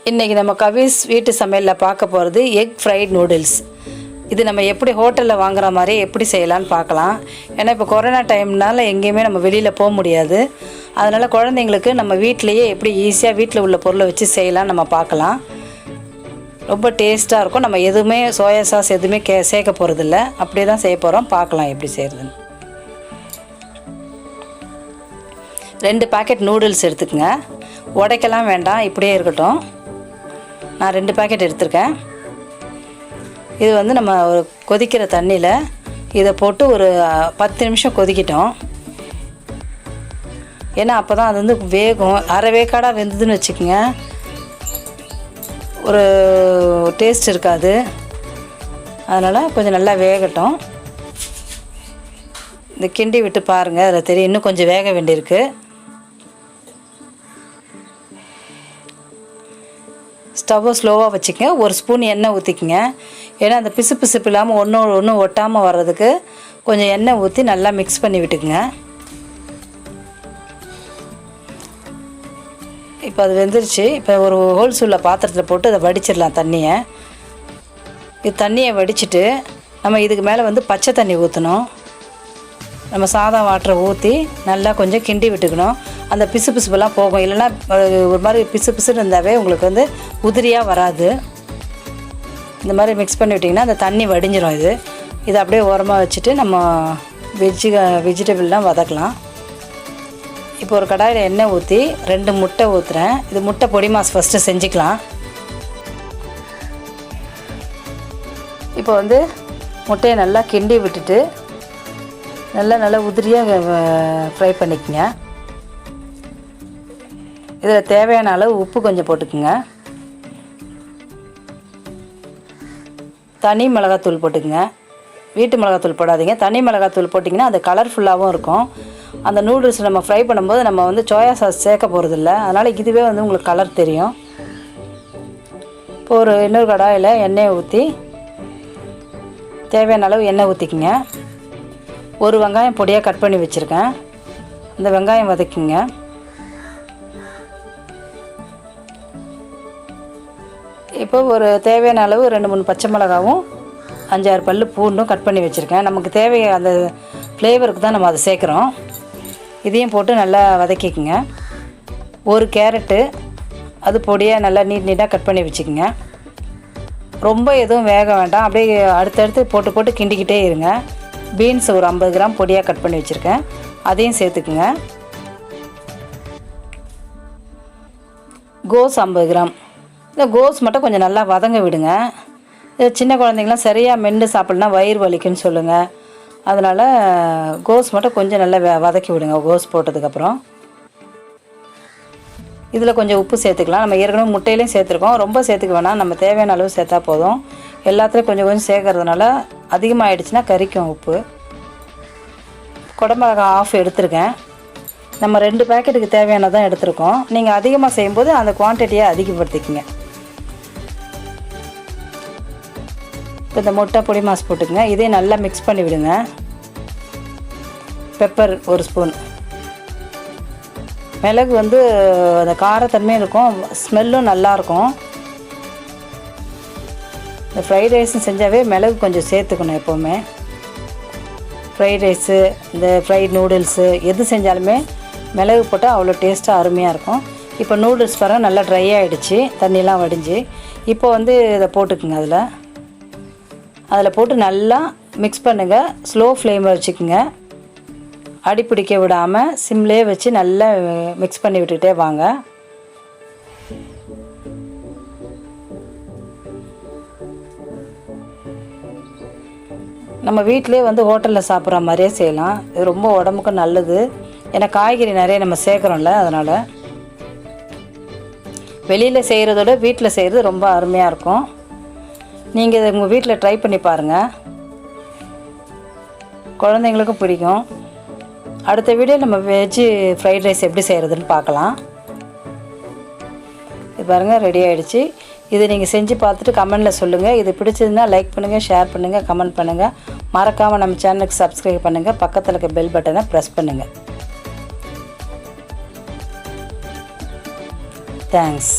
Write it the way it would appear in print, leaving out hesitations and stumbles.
இன்றைக்கி நம்ம கவிஸ் வீட்டு சமையலில் பார்க்க போகிறது எக் ஃப்ரைட் நூடுல்ஸ். இது நம்ம எப்படி ஹோட்டலில் வாங்குற மாதிரி எப்படி செய்யலான்னு பார்க்கலாம். ஏன்னா இப்போ கொரோனா டைம்னால எங்கேயுமே நம்ம வெளியில் போக முடியாது. அதனால் குழந்தைங்களுக்கு நம்ம வீட்டிலையே எப்படி ஈஸியாக வீட்டில் உள்ள பொருளை வச்சு செய்யலாம் நம்ம பார்க்கலாம். ரொம்ப டேஸ்ட்டாக இருக்கும். நம்ம எதுவுமே சோயா சாஸ் எதுவுமே சேர்க்க போகிறதில்ல, அப்படியே தான் செய்ய போகிறோம். பார்க்கலாம் எப்படி செய்கிறதுன்னு. 2 பாக்கெட் நூடுல்ஸ் எடுத்துக்கங்க. உடைக்கலாம் வேண்டாம், இப்படியே இருக்கட்டும். நான் 2 பாக்கெட் எடுத்திருக்கேன். இது வந்து நம்ம ஒரு கொதிக்கிற தண்ணியில் இதை போட்டு ஒரு 10 நிமிஷம் கொதிக்கிட்டோம். ஏன்னா அப்போ தான் அது வந்து வேகும். அரை வேக்காடாக வெந்ததுன்னு வச்சுக்கோங்க, ஒரு டேஸ்ட் இருக்காது. அதனால் கொஞ்சம் நல்லா வேகட்டும். இந்த கிண்டி விட்டு பாருங்கள், அதில் தெரியும் இன்னும் கொஞ்சம் வேக வேண்டியிருக்கு. ஸ்டவ்வை ஸ்லோவாக வச்சுக்கங்க. ஒரு ஸ்பூன் எண்ணெய் ஊற்றிக்கங்க. ஏன்னா அந்த பிசு பிசுப்பு இல்லாமல் ஒன்று ஒட்டாமல் வர்றதுக்கு கொஞ்சம் எண்ணெய் ஊற்றி நல்லா மிக்ஸ் பண்ணி விட்டுக்குங்க. இப்போ அது வெந்துருச்சு. இப்போ ஒரு ஹோல்ஸ் உள்ள பாத்திரத்தில் போட்டு அதை வடிச்சிடலாம் தண்ணியை. இது தண்ணியை வடிச்சிட்டு நம்ம இதுக்கு மேலே வந்து பச்சை தண்ணி ஊற்றணும். நம்ம சாதா வாட்டரை ஊற்றி நல்லா கொஞ்சம் கிண்டி விட்டுக்கணும். அந்த பிசு பிசுப்பெல்லாம் போகும். இல்லைன்னா ஒரு மாதிரி பிசு பிசுன்னு இருந்தாவே உங்களுக்கு வந்து உதிரியாக வராது. இந்த மாதிரி மிக்ஸ் பண்ணி விட்டிங்கன்னா அந்த தண்ணி வடிஞ்சிடும். இது அப்படியே ஓரமாக வச்சுட்டு நம்ம வெஜிடபிள்லாம் வதக்கலாம். இப்போ ஒரு கடாயில் எண்ணெய் ஊற்றி 2 முட்டை ஊற்றுறேன். இது முட்டை பொடி மாஸ் ஃபஸ்ட்டு செஞ்சுக்கலாம். இப்போ வந்து முட்டையை நல்லா கிண்டி விட்டுட்டு நல்லா உதிரியாக ஃப்ரை பண்ணிக்கங்க. இதில் தேவையான அளவு உப்பு கொஞ்சம் போட்டுக்குங்க. தனி மிளகாத்தூள் போட்டுக்குங்க. வீட்டு மிளகாத்தூள் போடாதீங்க. தனி மிளகாத்தூள் போட்டிங்கன்னா அது கலர்ஃபுல்லாகவும் இருக்கும். அந்த நூடுல்ஸ் நம்ம ஃப்ரை பண்ணும்போது நம்ம வந்து சோயா சாஸ் சேர்க்க போகிறதில்ல, அதனால் இதுவே வந்து உங்களுக்கு கலர் தெரியும். இப்போ இன்னொரு கடாயில் எண்ணெயை ஊற்றி தேவையான அளவு எண்ணெய் ஊற்றிக்குங்க. ஒரு வெங்காயம் பொடியாக கட் பண்ணி வச்சுருக்கேன். அந்த வெங்காயம் வதக்கிங்க. இப்போ ஒரு தேவையான அளவு 2-3 பச்சை மிளகாவும் 5-6 பல்லு பூண்டும் கட் பண்ணி வச்சுருக்கேன். நமக்கு தேவையை அந்த ஃப்ளேவருக்கு தான் நம்ம அதை சேர்க்குறோம். இதையும் போட்டு நல்லா வதக்கிக்குங்க. ஒரு கேரட்டு அது பொடியாக நல்லா நீட்டாக கட் பண்ணி வச்சுக்கோங்க. ரொம்ப எதுவும் வேக வேண்டாம், அப்படியே அடுத்தடுத்து போட்டு கிண்டிக்கிட்டே இருங்க. பீன்ஸ் ஒரு 50 கிராம் பொடியாக கட் பண்ணி வச்சுருக்கேன், அதையும் சேர்த்துக்குங்க. கோஸ் 50 கிராம். இந்த கோஸ் மட்டும் கொஞ்சம் நல்லா வதங்க விடுங்க. சின்ன குழந்தைங்களாம் சரியாக மென்று சாப்பிட்லனா வயிறு வலிக்குன்னு சொல்லுங்கள். அதனால் கோஸ் மட்டும் கொஞ்சம் நல்லா வதக்கி விடுங்க. கோஸ் போட்டதுக்கப்புறம் இதில் கொஞ்சம் உப்பு சேர்த்துக்கலாம். நம்ம ஏற்கனவே முட்டையிலையும் சேர்த்துருக்கோம், ரொம்ப சேர்த்துக்க வேணாம். நம்ம தேவையான அளவு சேர்த்தா போதும். எல்லாத்துலேயும் கொஞ்சம் சேர்க்கறதுனால அதிகமாகிடுச்சுன்னா கறிக்கும் உப்பு. குடமிளகா ஆஃப் எடுத்துருக்கேன். நம்ம 2 பேக்கெட்டுக்கு தேவையானதான் எடுத்துருக்கோம். நீங்கள் அதிகமாக செய்யும்போது அந்த குவான்டிட்டியை அதிகப்படுத்திக்கங்க. இப்போ இந்த முட்டை பொடி மாஸ் போட்டுக்கங்க. இதையும் நல்லா மிக்ஸ் பண்ணி விடுங்க. Pepper 1 spoon. மிளகு வந்து அந்த காரத்தன்மையும் இருக்கும், ஸ்மெல்லும் நல்லாயிருக்கும். இந்த ஃப்ரைட் ரைஸும் செஞ்சாவே மிளகு கொஞ்சம் சேர்த்துக்கணும் எப்போவுமே. ஃப்ரைட் ரைஸு, இந்த ஃப்ரைட் நூடுல்ஸு எது செஞ்சாலுமே மிளகு போட்டால் அவ்வளோ டேஸ்ட்டாக அருமையாக இருக்கும். இப்போ நூடுல்ஸ் பாருங்கள் நல்லா ட்ரை ஆகிடுச்சு, தண்ணியெலாம் வடிஞ்சு. இப்போ வந்து இதை போட்டுக்குங்க. அதில் போட்டு நல்லா மிக்ஸ் பண்ணுங்கள். ஸ்லோ ஃப்ளேமில் வச்சுக்கோங்க. அடிப்பிடிக்க விடாமல் சிம்லேயே வச்சு நல்லா மிக்ஸ் பண்ணி விட்டுக்கிட்டே வாங்க. நம்ம வீட்டிலே வந்து ஹோட்டலில் சாப்பிட்ற மாதிரியே செய்யலாம். இது ரொம்ப உடம்புக்கு நல்லது. ஏன்னா காய்கறி நிறைய நம்ம சேர்க்குறோம்ல, அதனால் வெளியில் செய்கிறதோட வீட்டில் செய்கிறது ரொம்ப அருமையாக இருக்கும். நீங்கள் இதை உங்கள் வீட்டில் ட்ரை பண்ணி பாருங்கள், குழந்தைங்களுக்கும் பிடிக்கும். அடுத்த வீடியோ நம்ம வெஜ்ஜு ஃப்ரைட் ரைஸ் எப்படி செய்கிறதுன்னு பார்க்கலாம். இது பாருங்கள் ரெடி ஆகிடுச்சு. இதை நீங்கள் செஞ்சு பார்த்துட்டு கமெண்டில் சொல்லுங்கள். இது பிடிச்சதுன்னா லைக் பண்ணுங்கள், ஷேர் பண்ணுங்கள், கமெண்ட் பண்ணுங்கள். மறக்காமல் நம்ம சேனலுக்கு சப்ஸ்கிரைப் பண்ணுங்கள். பக்கத்தில் இருக்க பெல் பட்டனை ப்ரெஸ் பண்ணுங்கள். தேங்க்ஸ்.